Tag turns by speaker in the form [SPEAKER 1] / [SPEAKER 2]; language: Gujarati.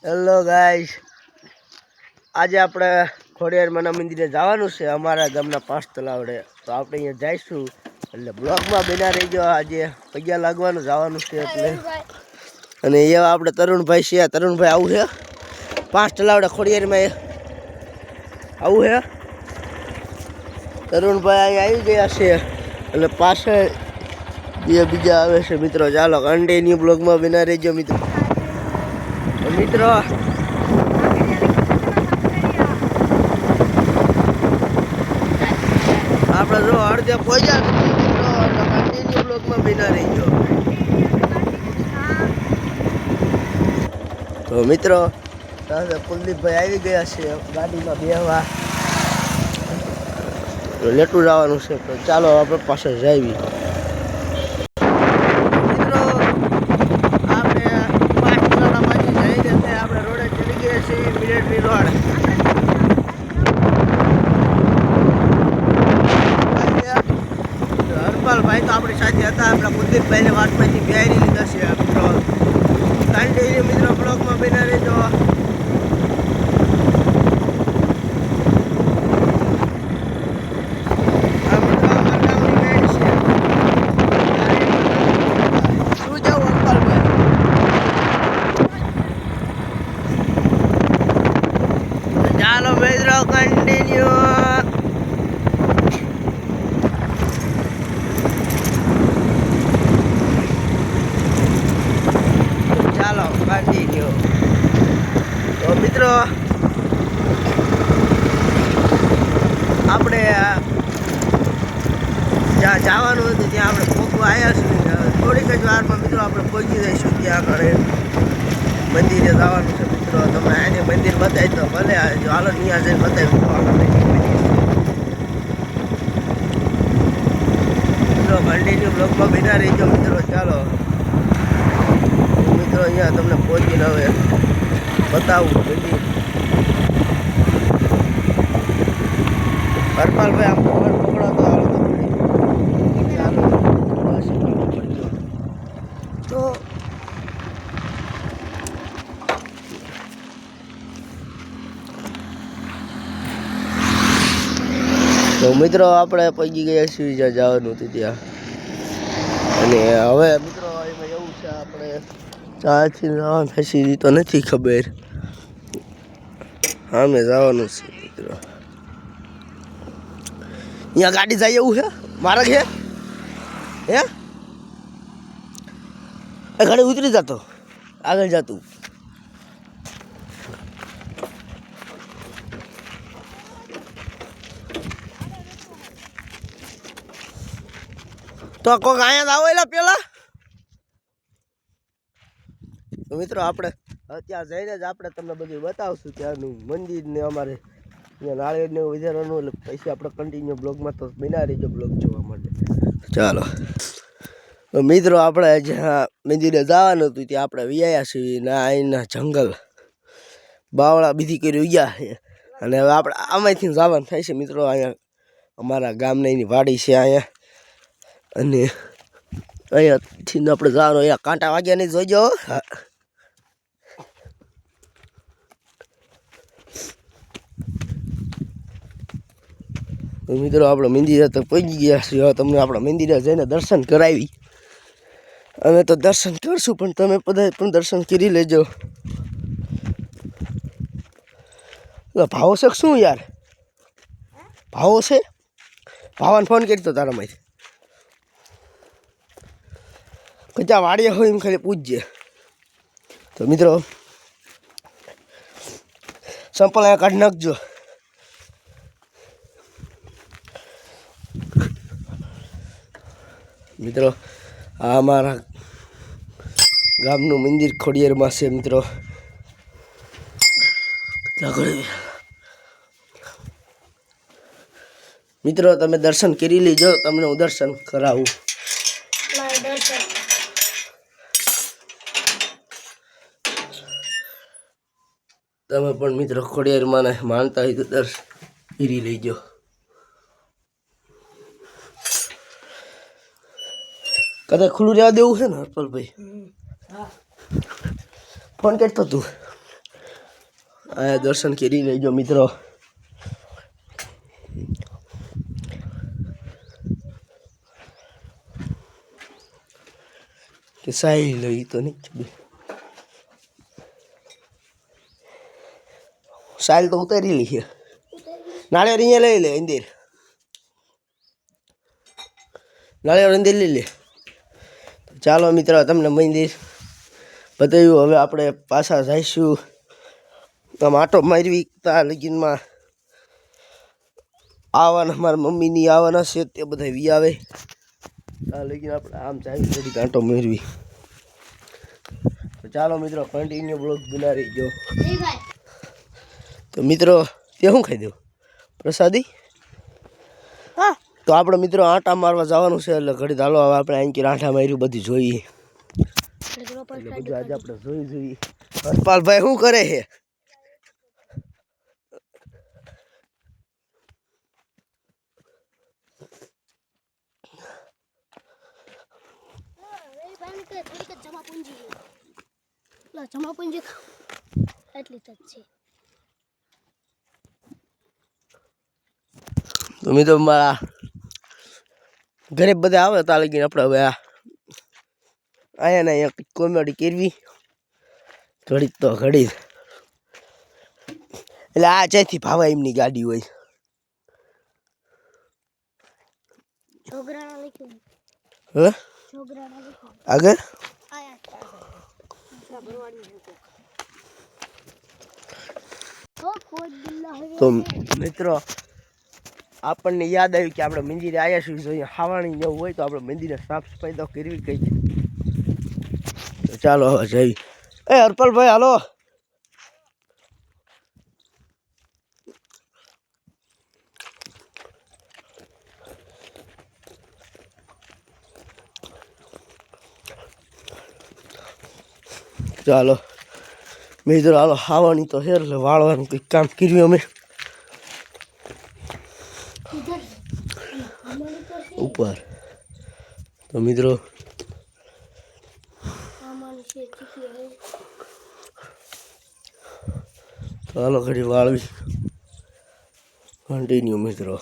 [SPEAKER 1] હેલો ગાઈસ, આજે આપણે ખોડિયારમાંના મંદિરે જવાનું છે અમારા ગામના 5 તલાવડે. તો આપણે અહીંયા જઈશું એટલે બ્લોગમાં બના રહીજો. આજે પૈયા લાગવાનું જવાનું છે એટલે. અને એવા આપણે તરુણભાઈ છે. તરુણભાઈ આવું છે 5 તલાવડે ખોડિયારમાં આવું છે. તરુણભાઈ અહીંયા આવી ગયા છે એટલે પાછળ બીજા આવે છે મિત્રો. ચાલો કન્ટિન્યુ બ્લોગમાં બના રહીજો મિત્રો. મિત્રો આપણે જો અડધે પહોંચ્યા કન્ટિન્યુ બ્લોગમાં બના રહીજો. તો મિત્રો કુલદીપભાઈ આવી ગયા છે ગાડીમાં બેહવા. લેટું જવાનું છે તો ચાલો આપણે પાછળ જઈએ. હરપાલભાઈ તો આપણી સાથે હતા. આપણા કુલદીપભાઈને વાટમાંથી બેહારી લીધા છે મિત્રો. કન્ટિન્યુ મિત્રો બ્લોગમાં બના રહેજો. ચાલો મિત્રો કન્ટિન્યુ. ચાલો કન્ટિન્યુ. તો મિત્રો આપણે જ્યાં જવાનું હતું ત્યાં આપણે પહોંચવા આવ્યા છીએ. થોડીક જ વારમાં મિત્રો આપણે પહોંચી જઈશું ત્યાં આગળ મંદિરે જવાનું છે મિત્રો. તમે આને મંદિર બતાવી તો ભલે હાલો ત્યાં જઈને બતાવી મિત્રો. કન્ટિન્યુ બ્લોગમાં બના રહીજો મિત્રો. ચાલો મિત્રો અહીંયા તમને પહોંચીને હવે બતાવું મંદિર. હરપાલભાઈ આમ પકડ પકડાતો હાલો તો મિત્રો આપણે પહોંચી ગયા છીએ જ્યાં જવાનું હતું ત્યાં. અને હવે મિત્રો એમાં એવું છે આપણે ચાથી જવાનું થશે તો નથી ખબર. હા મેં જવાનું છે મિત્રો. અહીંયા ગાડી જાય એવું છે મારા છે હે ગાડી ઉતરી જતો આગળ જતું. તો કોક અહીંયા આવો એલા પેલા. તો મિત્રો આપણે ત્યાં જઈને જ આપણે તમને બધું બતાવશું ત્યાંનું મંદિર ને અમારે ત્યાં નાળિયેર ને વધારવાનું. એટલે પછી આપણે કન્ટિન્યુ બ્લોગમાં તો બના રહીજો બ્લોગ જોવા માટે. ચાલો તો મિત્રો આપણે જ્યાં મંદિરે જવાનું હતું ત્યાં આપણે વિયા છીએ ને અહીંના જંગલ બાવળા બીજી કરી ગયા છે. અને હવે આપણે આમાંથી જવાનું થાય છે મિત્રો. અહીંયા અમારા ગામની એની વાડી છે અહીંયા. અને અહીંયાથી આપણે જવાનું. અહીંયા કાંટા વાગ્યા નહીં જોઈજો. મિત્રો આપણે મંદિરે તો પહોંચી ગયા છીએ. તમને આપણા મંદિરે જઈને દર્શન કરાવી. અમે તો દર્શન કરશું પણ તમે બધા પણ દર્શન કરી લેજો. ભાવો છે શું યાર? ભાવો છે? ભાવાને ફોન કરતો તારામાંથી. કચા વાડિયા હોય એમ ખાલી પૂછજે. તો મિત્રો સંપલ અહીંયા કાઢી નાખજો. મિત્રો આ અમારા ગામનું મંદિર ખોડિયારમાં છે મિત્રો. મિત્રો તમે દર્શન કરી લેજો. તમને હું દર્શન કરાવું. તમે પણ મિત્રો ખોડિયારમાં માનતા હોય તો દર્શન કરી લેજો. કદાચ ખુલ્લું રહેવા દેવું છે ને હરપાલભાઈ? ફોન કરતો તું આ દર્શન કરી લેજો મિત્રો. કે સાઈ લઈ તો નહીં ખબર. સાઈલ તો ઉતારી લઈએ. નાળિયેર અહીંયા લઈ લે અંદર. નાળિયેર અંદર લઈ લે. ચાલો મિત્રો તમને મંદિર બતાવ્યું. હવે આપણે પાછા જઈશું. આમ આટો મારવી તા લગીનમાં આવવાના મારા મમ્મીની આવવાના છે તે બધા વી આવે તા લગીન આપણે આમ જાય થોડીક આંટો મારવી. તો ચાલો મિત્રો કન્ટિન્યુ બ્લોગ બનાવી જો. તો મિત્રો તે શું ખાઈ દઉં પ્રસાદી. હા તો આપણે મિત્રો આંટા મારવા જવાનું છે એટલે ઘડી ચાલો હવે આપણે અહીંથી આંટા માર્યું બધું જોઈએ. બધું આજે આપણે જોઈએ. હરપાલભાઈ શું કરે છે? તો મિત્રો મારા ઘરે બધા આવે તા લગીને આપણે હવે અહીંયા ને અહીંયા કોમેડી કરવી ઘડી તો ઘડી. એટલે આ જ્યાંથી ભાવા એમની ગાડી હોય. આગળ તો મિત્રો આપણને યાદ આવ્યું કે આપણે મંદિરે આવ્યા છીએ. જો અહીંયા ખાવાની જવું હોય તો આપણે મંદિરે સાફ સફાઈ તો કરવી કઈ. તો ચાલો હવે જઈ. એ હરપાલભાઈ હાલો. ચાલો મિત્રો હાલો ખાવાની તો છે એટલે વાળવાનું કંઈક કામ કર્યું અમે ઉપર. તો મિત્રો ચાલો ઘડી વાળવી કન્ટિન્યુ મિત્રો.